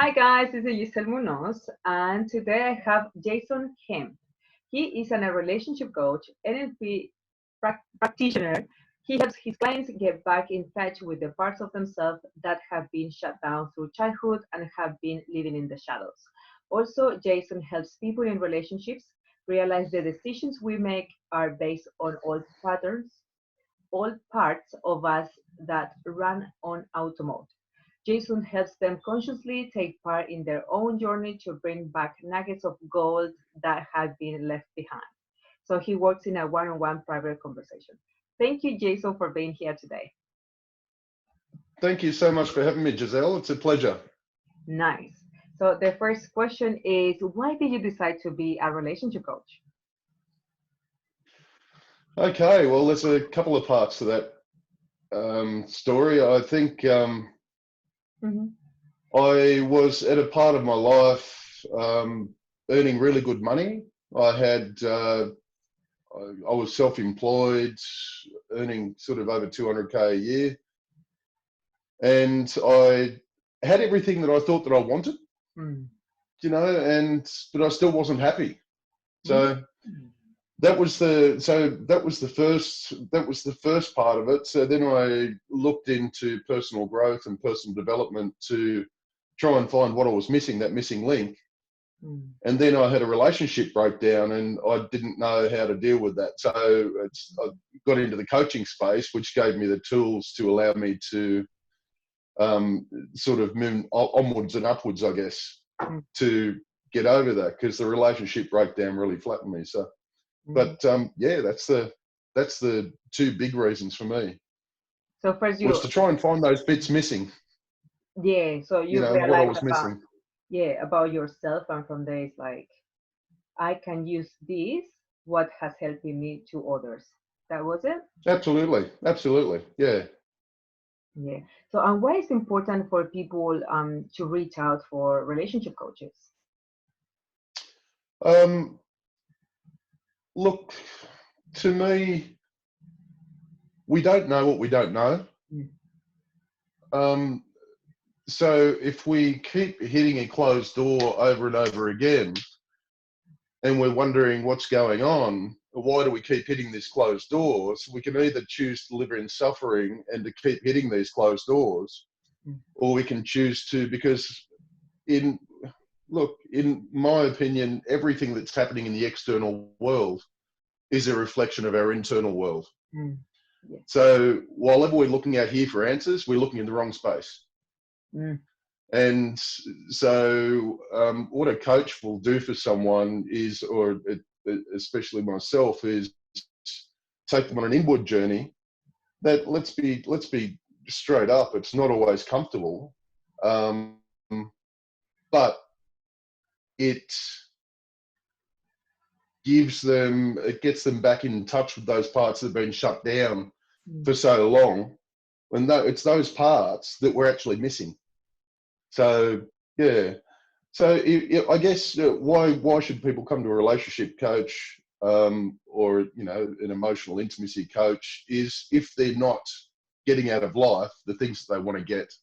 Hi guys, this is Gisell Munoz, and today I have Jason Kemp. He is a relationship coach, NLP practitioner. He helps his clients get back in touch with the parts of themselves that have been shut down through childhood and have been living in the shadows. Also, Jason helps people in relationships realize the decisions we make are based on old patterns, all parts of us that run on automatic. Jason helps them consciously take part in their own journey to bring back nuggets of gold that had been left behind. So he works in a one-on-one private conversation. Thank you, Jason, for being here today. Thank you so much for having me, Giselle. It's a pleasure. Nice. So the first question is, why did you decide to be a relationship coach? Okay, well, there's a couple of parts to that story. I think I was at a part of my life earning really good money. I was self-employed, earning sort of over 200K a year, and I had everything that I thought that I wanted, but I still wasn't happy. So that was the first part of it. So then I looked into personal growth and personal development to try and find what I was missing, that missing link. And then I had a relationship breakdown and I didn't know how to deal with that. So I got into the coaching space, which gave me the tools to allow me to sort of move onwards and upwards, I guess, to get over that, because the relationship breakdown really flattened me. So, but yeah, that's the two big reasons for me. So first was to try and find those bits missing. Yeah, so you realized what I was missing. Yeah, about yourself, and from there it's like, I can use this, what has helped me to others. That was it? Absolutely, absolutely, yeah. Yeah. So, and why is important for people to reach out for relationship coaches? Look, to me, we don't know what we don't know. So if we keep hitting a closed door over and over again, and we're wondering what's going on, why do we keep hitting these closed doors? We can either choose to live in suffering and to keep hitting these closed doors, or we can choose to, because in my opinion, everything that's happening in the external world is a reflection of our internal world. Yeah. So whatever we're looking at here for answers, we're looking in the wrong space. And so what a coach will do for someone is, or especially myself, is take them on an inward journey that, let's be straight up, it's not always comfortable, but it gets them back in touch with those parts that have been shut down for so long, and it's those parts that we're actually missing. So yeah, so I guess why should people come to a relationship coach or an emotional intimacy coach, is if they're not getting out of life the things that they want to get,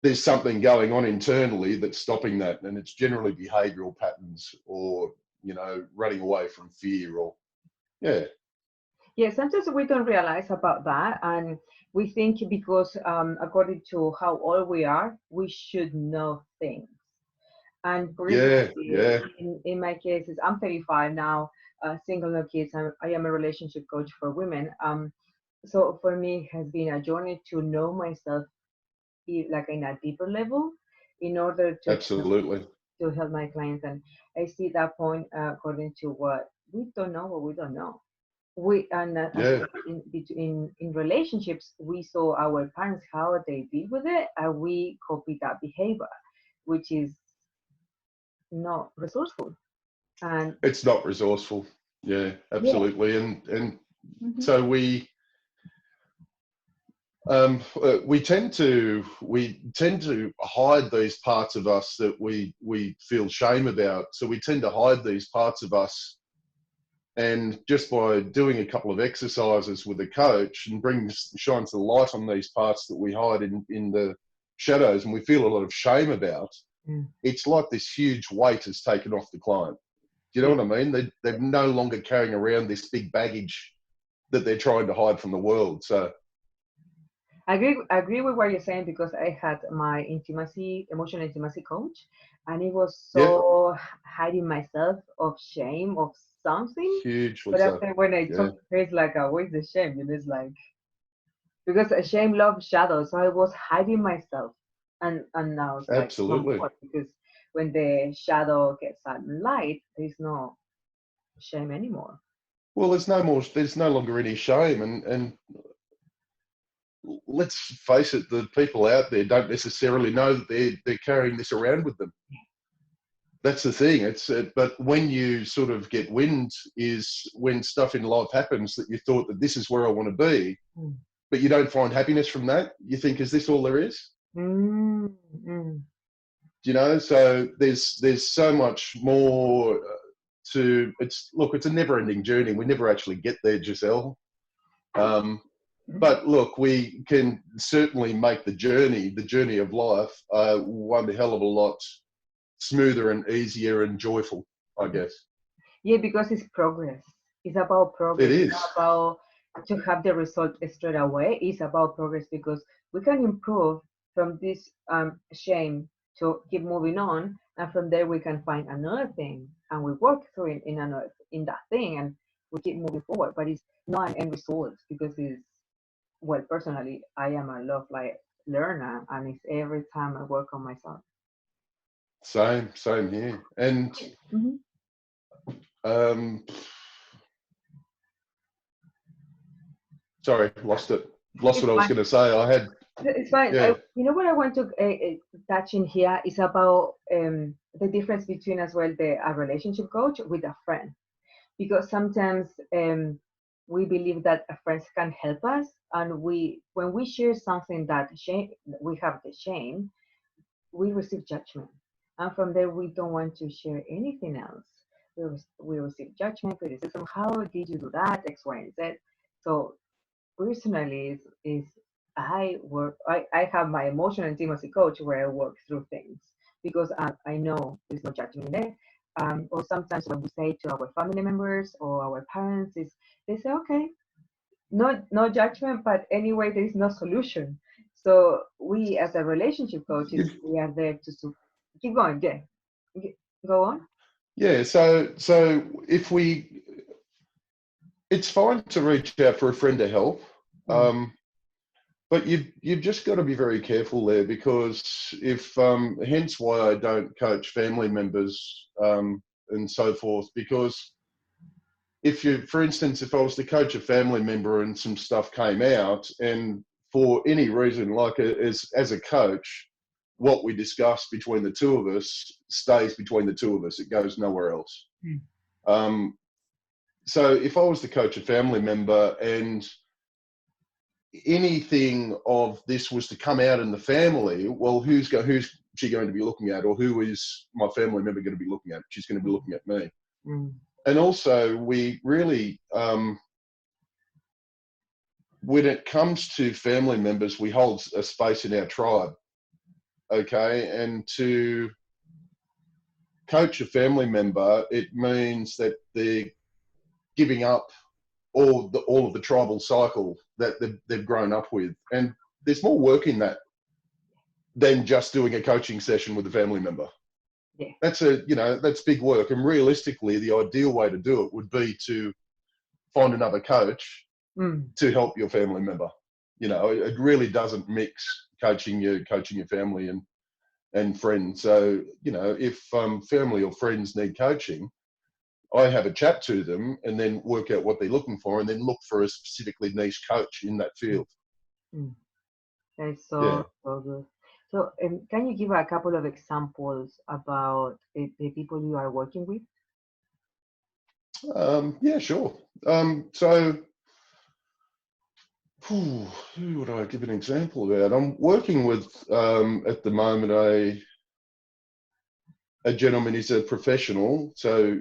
there's something going on internally that's stopping that, and it's generally behavioral patterns, or running away from fear, or yeah. Sometimes we don't realize about that, and we think because according to how old we are, we should know things. And for in my case, I'm 35 now, single, no kids. I am a relationship coach for women. So for me, it has been a journey to know myself, like in a deeper level, in order to absolutely to help my clients. And I see that point according to what we don't know, what we don't know. In relationships, we saw our parents how they deal with it, and we copy that behavior, which is not resourceful. And it's not resourceful. Yeah, absolutely. And so we tend to hide these parts of us that we feel shame about. So we tend to hide these parts of us, and just by doing a couple of exercises with a coach and shines the light on these parts that we hide in shadows and we feel a lot of shame about, Mm. it's like this huge weight is taken off the client. Do you know Yeah. what I mean? They're no longer carrying around this big baggage that they're trying to hide from the world. So I agree with what you're saying, because I had my emotional intimacy coach, and it was yeah, so hiding myself of shame of something. hugely But so. after when I Yeah, talked to her, it's like, where's the shame? It's like, because shame loves shadows, so I was hiding myself, and now it's like no absolutely. more, because when the shadow gets sunlight, there's no shame anymore. Well, there's no longer any shame. And let's face it, the people out there don't necessarily know that they're carrying this around with them. That's the thing. But when you sort of get wind is when stuff in life happens that you thought that this is where I want to be, Mm. but you don't find happiness from that. You think, is this all there is? Mm, mm. You know, so there's so much more it's a never-ending journey. We never actually get there, Gisell. But look, we can certainly make the journey of life, one hell of a lot smoother and easier and joyful, I guess. Yeah, because it's progress. It's about It progress. It's is. not about to have the result straight away. It's about progress, because we can improve from this shame to keep moving on, and from there we can find another thing, and we work through it in that thing, and we keep moving forward. But it's not an end result, because it's, well, personally, I am a love like learner, and it's every time I work on myself. Same here. And Hmm. um, sorry, lost it. Lost It's what I was fine. going to say. I had, It's fine. yeah, You know what I want to touch in here is about the difference between as well a relationship coach with a friend, because sometimes we believe that a friend can help us, and when we share something that shame, we have the shame, we receive judgment, and from there we don't want to share anything else. We receive judgment, criticism. How did you do that? X, Y, and Z. So personally is I have my emotional intimacy coach where I work through things, because I know there's no judgment there. Or sometimes when we say to our family members or our parents, is they say, okay, no judgment, but anyway there is no solution. So we as a relationship coaches, we are there to keep going. Yeah. Go on. yeah. So if we, it's fine to reach out for a friend to help. Mm. But you've just got to be very careful there, because if hence why I don't coach family members and so forth, because if you, for instance, if I was to coach a family member and some stuff came out, and for any reason, like as a coach, what we discuss between the two of us stays between the two of us. It goes nowhere else. Mm. Um, so if I was to coach a family member and anything of this was to come out in the family, well, who's she going to be looking at, or who is my family member going to be looking at? She's going to be looking at me. Mm. And also, we really, when it comes to family members, we hold a space in our tribe, okay? And to coach a family member, it means that they're giving up all of the tribal cycle that they've grown up with, and there's more work in that than just doing a coaching session with a family member. Yeah. That's big work. And realistically, the ideal way to do it would be to find another coach Mm. to help your family member. It really doesn't mix coaching your family and friends. So, if family or friends need coaching, I have a chat to them and then work out what they're looking for, and then look for a specifically niche coach in that field. Mm. That's Yeah. so good. So, can you give a couple of examples about the people you are working with? Yeah, sure. So, who would I give an example about? I'm working with at the moment a gentleman. He's a professional, so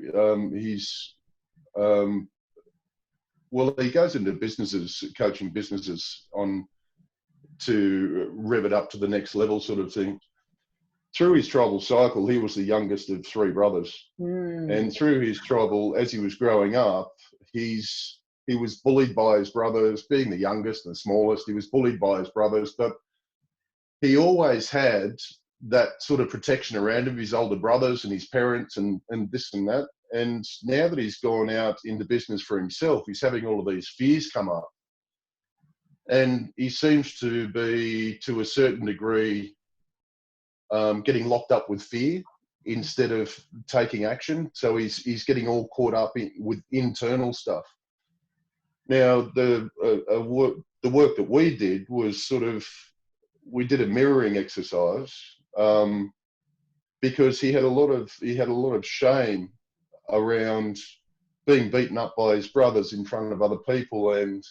he's well, he goes into businesses, coaching businesses on to rev it up to the next level sort of thing. Through his tribal cycle, he was the youngest of 3 brothers. And through his tribal, as he was growing up, he was bullied by his brothers. Being the youngest and the smallest, he was bullied by his brothers, but he always had that sort of protection around him, his older brothers and his parents and this and that. And now that he's gone out into business for himself, he's having all of these fears come up. And he seems to be, to a certain degree, getting locked up with fear instead of taking action. So he's getting all caught up with internal stuff. Now, the work that we did was we did a mirroring exercise, because he had a lot of shame around being beaten up by his brothers in front of other people and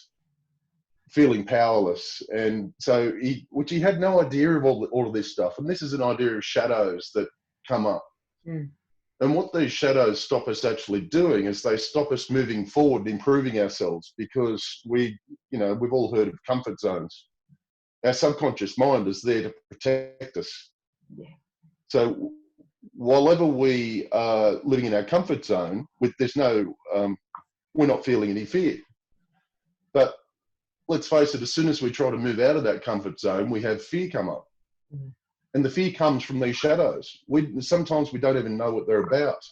feeling powerless. And so he had no idea of all of this stuff. And this is an idea of shadows that come up. And what these shadows stop us actually doing is they stop us moving forward and improving ourselves, because we've all heard of comfort zones. Our subconscious mind is there to protect us. Yeah. So while we are living in our comfort zone, we're not feeling any fear. But let's face it, as soon as we try to move out of that comfort zone, we have fear come up. And the fear comes from these shadows. Sometimes we don't even know what they're about.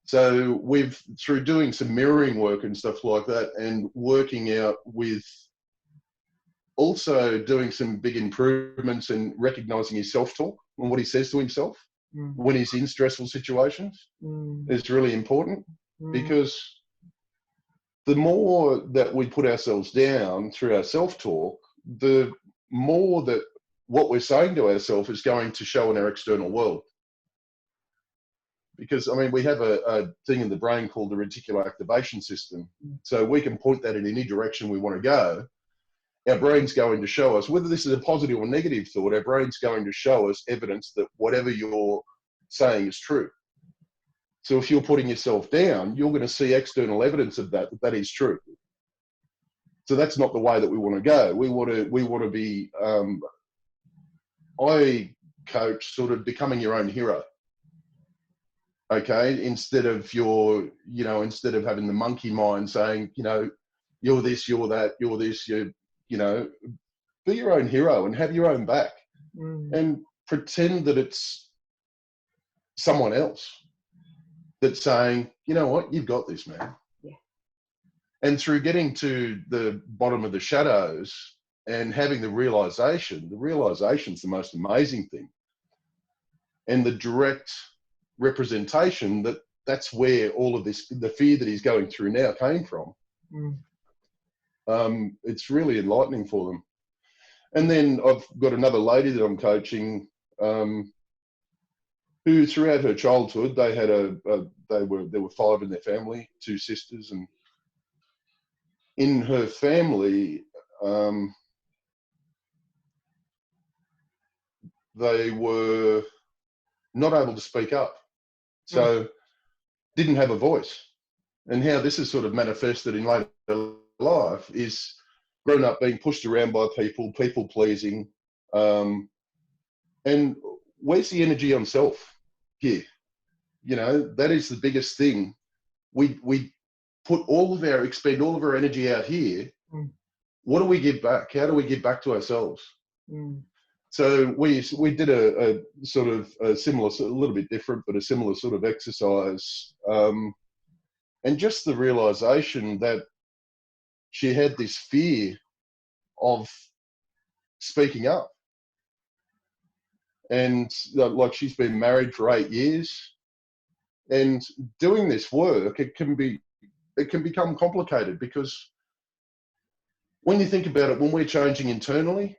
So through doing some mirroring work and stuff like that, and working out with also doing some big improvements and recognizing his self-talk and what he says to himself when he's in stressful situations is really important, because the more that we put ourselves down through our self-talk, the more that what we're saying to ourselves is going to show in our external world. Because, I mean, we have a thing in the brain called the reticular activation system. So we can point that in any direction we want to go. Our brain's going to show us, whether this is a positive or negative thought, our brain's going to show us evidence that whatever you're saying is true. So if you're putting yourself down, you're going to see external evidence of that is true. So that's not the way that we want to go. We want to be, I coach sort of becoming your own hero. Okay, instead of having the monkey mind saying, you're this, you're that, you're this, be your own hero and have your own back and pretend that it's someone else that's saying, you know what, you've got this, man. Yeah. And through getting to the bottom of the shadows and having the realization's the most amazing thing. And the direct representation that's where all of this, the fear that he's going through now came from. It's really enlightening for them. And then I've got another lady that I'm coaching, who throughout her childhood, they had there were 5 in their family, 2 sisters, and in her family, they were not able to speak up. So didn't have a voice. And how this is sort of manifested in later life is grown up being pushed around by people pleasing. And where's the energy on self here? That is the biggest thing. We expend all of our energy out here. What do we give back? How do we give back to ourselves? So we did a sort of a similar, a little bit different, but a similar sort of exercise. And just the realization that she had this fear of speaking up. And like she's been married for 8 years, and doing this work, it can become complicated, because when you think about it, when we're changing internally,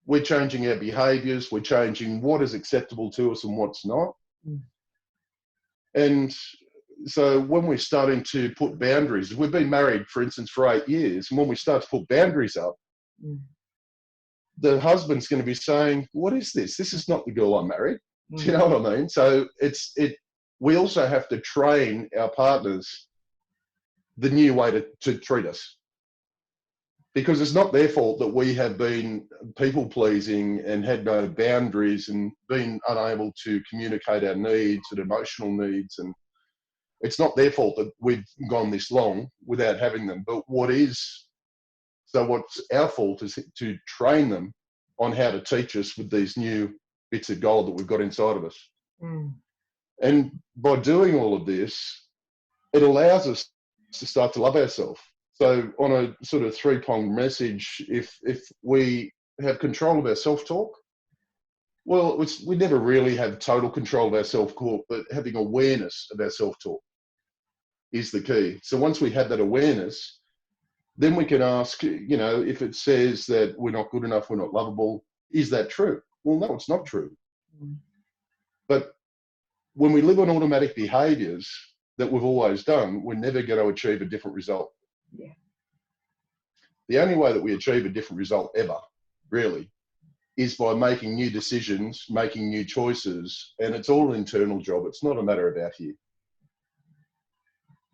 we're changing our behaviors, we're changing what is acceptable to us and what's not. And so when we're starting to put boundaries, we've been married, for instance, for 8 years, and when we start to put boundaries up, the husband's going to be saying, what is this? This is not the girl I married. Do you know what I mean? So we also have to train our partners the new way to treat us. because it's not their fault that we have been people pleasing and had no boundaries and been unable to communicate our needs and emotional needs. And it's not their fault that we've gone this long without having them. But what's our fault is to train them on how to teach us with these new bits of gold that we've got inside of us. Mm. And by doing all of this, it allows us to start to love ourselves. So on a sort of three-pronged message, if we have control of our self-talk, well, we never really have total control of our self-talk, but having awareness of our self-talk is the key. So once we have that awareness, then we can ask, you know, if it says that we're not good enough, we're not lovable, is that true? Well, no, it's not true. Mm. But when we live on automatic behaviors that we've always done, we're never going to achieve a different result. Yeah. The only way that we achieve a different result ever, really, is by making new decisions, making new choices, and it's all an internal job. It's not a matter of out here.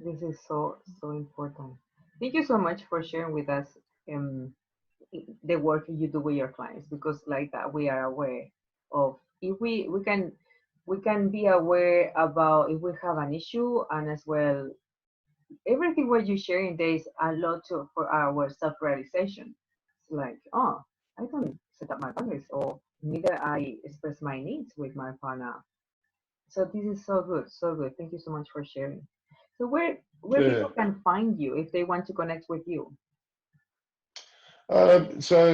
This is so important. Thank you so much for sharing with us the work you do with your clients, because like that we are aware of, if we can be aware about if we have an issue, and as well everything what you sharing there is a lot for our self-realization. It's like, oh, I don't set up my boundaries, or neither I express my needs with my partner. So this is so good, so good. Thank you so much for sharing. So where Yeah. people can find you if they want to connect with you? So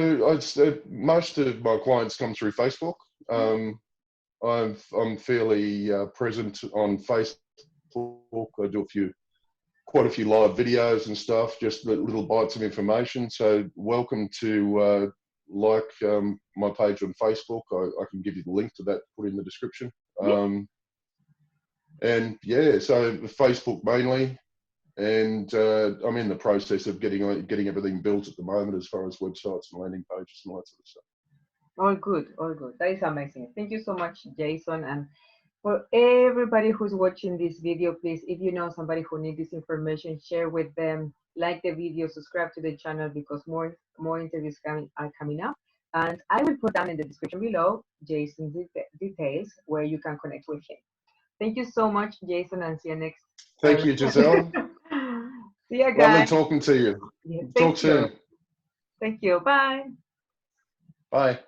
most of my clients come through Facebook. I'm fairly present on Facebook. I do quite a few live videos and stuff, just little bites of information. So welcome to like my page on Facebook. I can give you the link to that, put in the description. And yeah, so Facebook mainly. And I'm in the process of getting everything built at the moment, as far as websites and landing pages and all that sort of stuff. All good, all good. That is amazing. Thank you so much, Jason. And for everybody who's watching this video, please, if you know somebody who needs this information, share with them, like the video, subscribe to the channel, because more interviews are coming up. And I will put down in the description below Jason's details where you can connect with him. Thank you so much, Jason, and see you next. Thank you, Giselle. See you, guys. Lovely talking to you. Yeah, Talk soon. Thank you. Bye. Bye.